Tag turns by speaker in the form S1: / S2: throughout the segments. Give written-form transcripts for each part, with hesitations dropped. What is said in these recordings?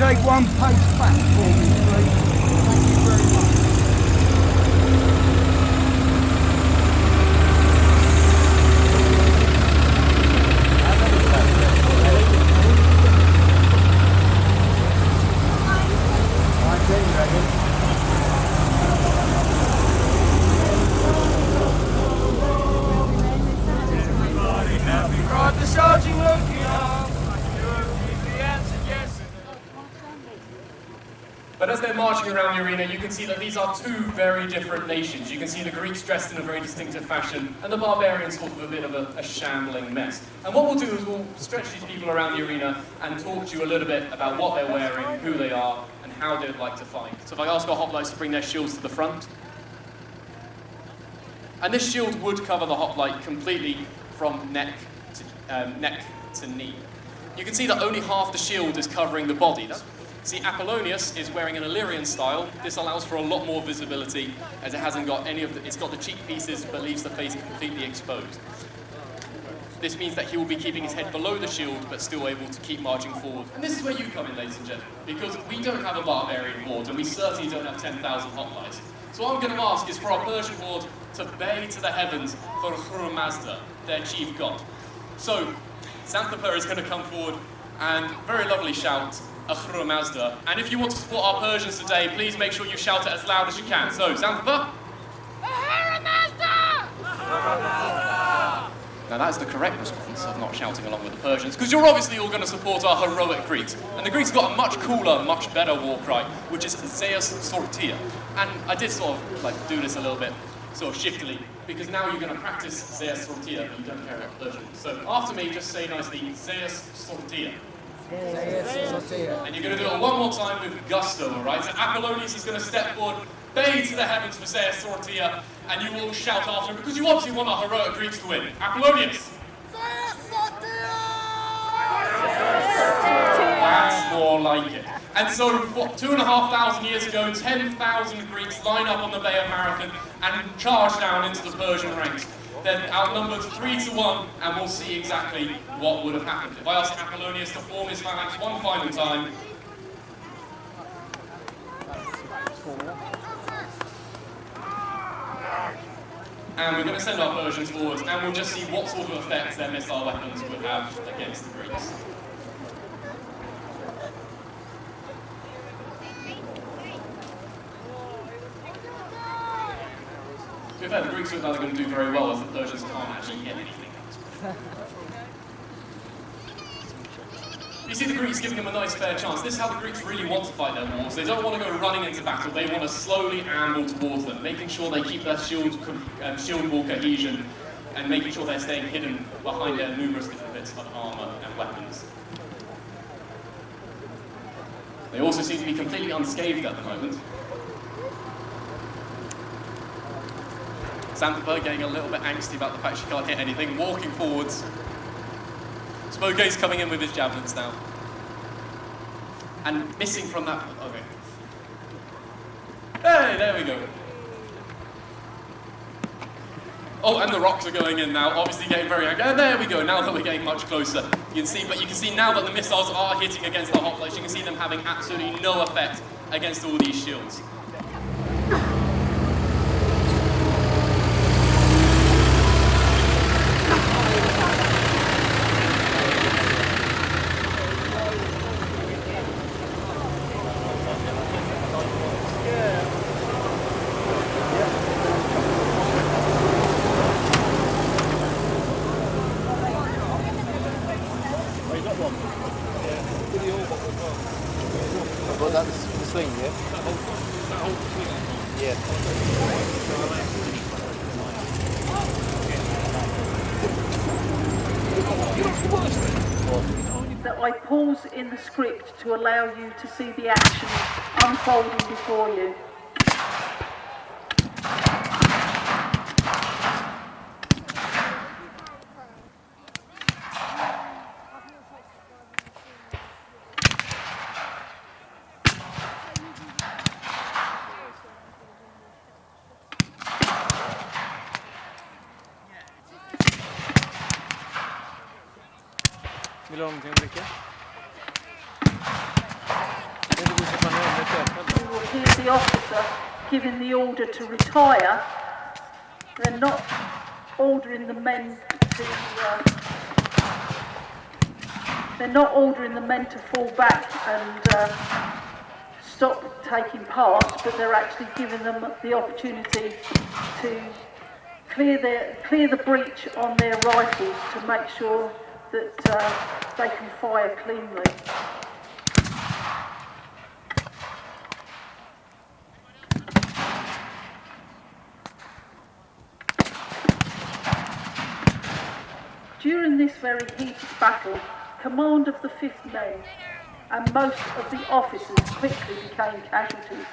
S1: take one pace back for me, please? Thank you very much.
S2: But as they're marching around the arena, you can see that these are two very different nations. You can see the Greeks dressed in a very distinctive fashion, and the barbarians sort of a bit of a shambling mess. And what we'll do is we'll stretch these people around the arena and talk to you a little bit about what they're wearing, who they are, and how they'd like to fight. So if I ask our hoplites to bring their shields to the front. And this shield would cover the hoplite completely from neck to knee. You can see that only half the shield is covering the body. See, Apollonius is wearing an Illyrian style. This allows for a lot more visibility, as it hasn't got any of the, it's got the cheek pieces, but leaves the face completely exposed. This means that he will be keeping his head below the shield, but still able to keep marching forward. And this is where you come in, ladies and gentlemen, because we don't have a barbarian horde, and we certainly don't have 10,000 hoplites. So what I'm going to ask is for our Persian horde to bay to the heavens for Ahura Mazda, their chief god. So, Xanthippe is going to come forward and very lovely shout, Ahura Mazda. And if you want to support our Persians today, please make sure you shout it as loud as you can. So, Xanthippe. Ahura Mazda! Now that's the correct response of not shouting along with the Persians, because you're obviously all going to support our heroic Greeks. And the Greeks got a much cooler, much better war cry, which is Zeus Sortia. And I did sort of do this a little bit, sort of shiftily, because now you're going to practice Zeus Sortia, but you don't care about Persian. So after me, just say nicely, Zeus Sortia. And you're going to do it one more time with gusto, alright? So Apollonius is going to step forward, bay to the heavens for Zeus Sortia, and you all shout after him, because you obviously want our heroic Greeks to win. Apollonius! That's more like it. And so, 2,500 years ago, 10,000 Greeks line up on the Bay of Marathon and charge down into the Persian ranks. They're outnumbered 3-1, and we'll see exactly what would have happened. If I ask Apollonius to form his phalanx one final time. And we're going to send our Persians forwards, and we'll just see what sort of effects their missile weapons would have against the Greeks. To be fair, the Greeks look like they're going to do very well, as the Persians can't actually hit anything else. You see the Greeks giving them a nice fair chance. This is how the Greeks really want to fight their wars. They don't want to go running into battle, they want to slowly amble towards them, making sure they keep their shield wall cohesion, and making sure they're staying hidden behind their numerous different bits of armour and weapons. They also seem to be completely unscathed at the moment. Xanthippe getting a little bit angsty about the fact she can't hit anything, walking forwards. Smokey's coming in with his javelins now. And missing from that... Okay. Hey, there we go. Oh, and the rocks are going in now, obviously getting very angry. And there we go, now that we're getting much closer. You can see now that the missiles are hitting against the hoplites, you can see them having absolutely no effect against all these shields.
S3: Well, that's the swing, yeah? Yeah.
S4: That I pause in the script to allow you to see the action unfolding before you.
S3: Vill du ha någonting att dricka?
S4: hear the officer giving the order to retire, they're not ordering the men to fall back and stop taking part, but they're actually giving them the opportunity to clear the breach on their rifles to make sure that they can fire cleanly. During this very heated battle, command of the 5th Men and most of the officers quickly became casualties.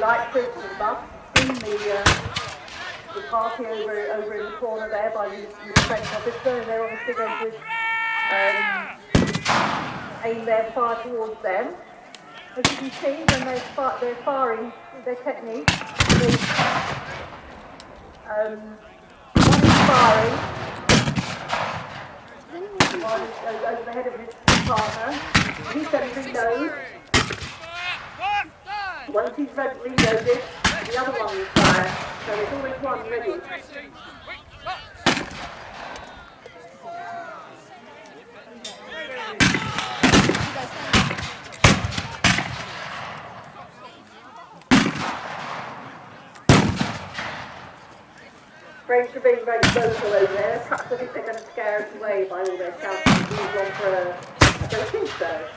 S4: Light crimson bus in the party over in the corner there by the French officer, and they're obviously going to aim their fire towards them. As you can see, when they're firing their technique, one is firing, one is over the head of his partner, he's going to reload. Once he's reloaded, the other one will fire, so there's always one ready. French are being very vocal over there. Perhaps I think they're going to scare us away by all their shouting and move on for I don't think so.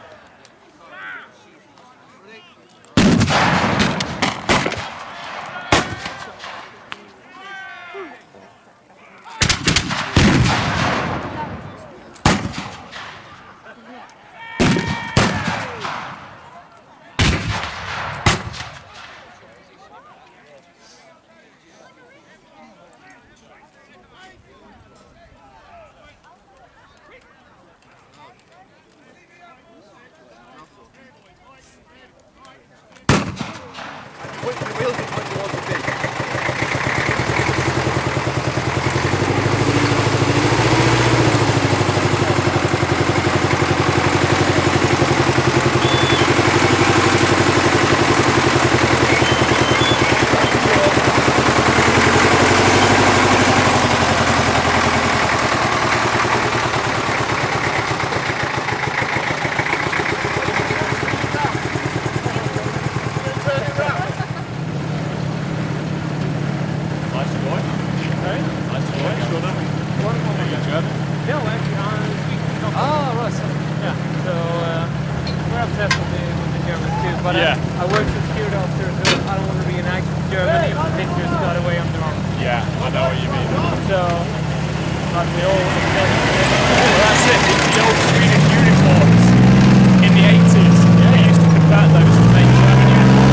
S3: But yeah. I worked as a security officer, so I don't want to reenact Germany if the pictures got away on their own.
S5: Yeah, I know what you mean.
S3: So, like the old...
S5: Well, that's it, the old Swedish uniforms in the 80s. Yeah. They used to convert those to make German uniforms.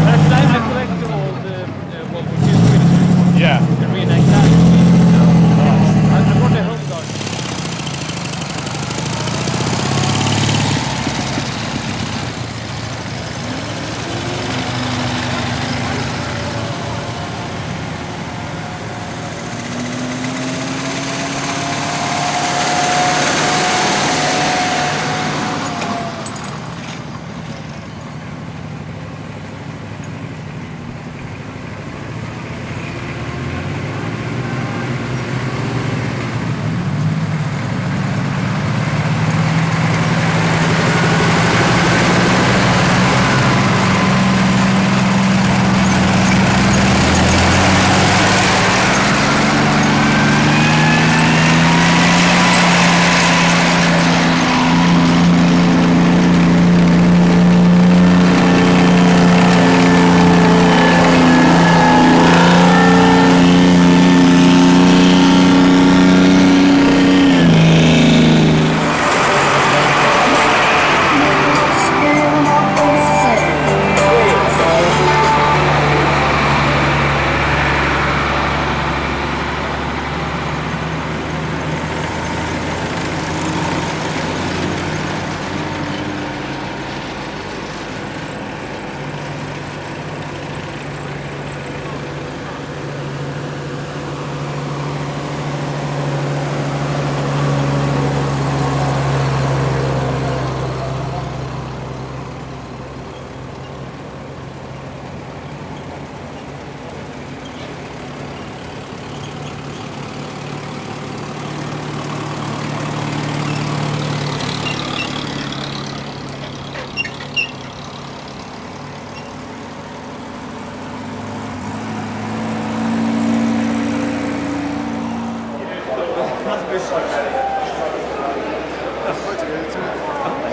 S3: I collected all the what we do Swedish uniforms.
S5: Yeah.
S3: And reenact that. I brought the home guard.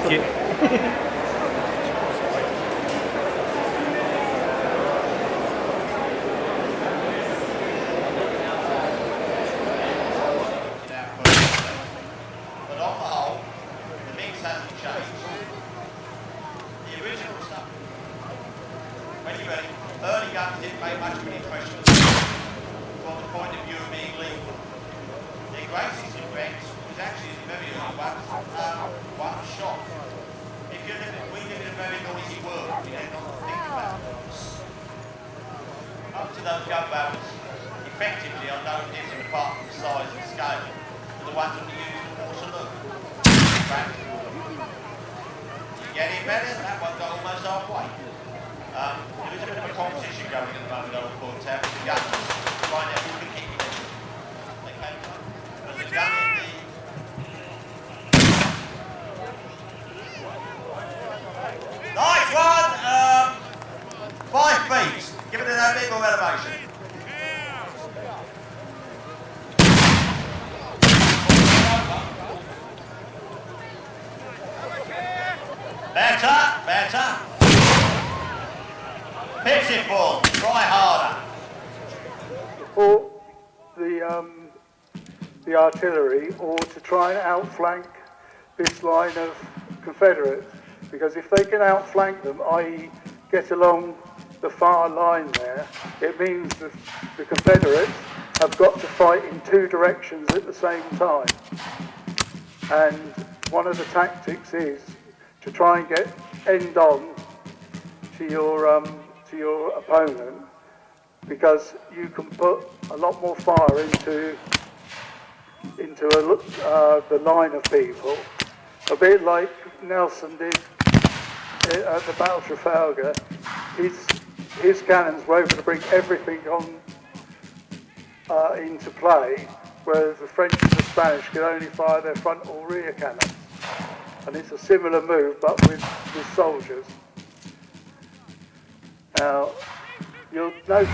S5: like it.
S6: But on the whole, the mix hasn't changed. The original stuff, when you read it, early guns didn't make much of an impression from the point of view of being legal. The greatest effect was actually the very early one shot. If you live in, we live in a very noisy world, we don't know what to think about it. Up to those gun barrels, effectively are no different apart from the size and scale to the ones that we use in Waterloo. You get it better, that one got almost halfway. There is a bit of a competition going at the moment on the board town with the guns to find out who can keep it. They came up. But the gun in the... Nice one! 5 feet. Give it a bit more elevation. Better, better. Pitiful, try harder.
S7: Or the artillery, or to try and outflank this line of Confederates, because if they can outflank them, i.e. get along the far line there, it means that the Confederates have got to fight in 2 directions at the same time. And one of the tactics is to try and get end on to your opponent, because you can put a lot more fire into the line of people, a bit like Nelson did at the Battle of Trafalgar. His cannons were able to bring everything on into play, whereas the French and the Spanish could only fire their front or rear cannons. And it's a similar move, but with soldiers. Now, you'll notice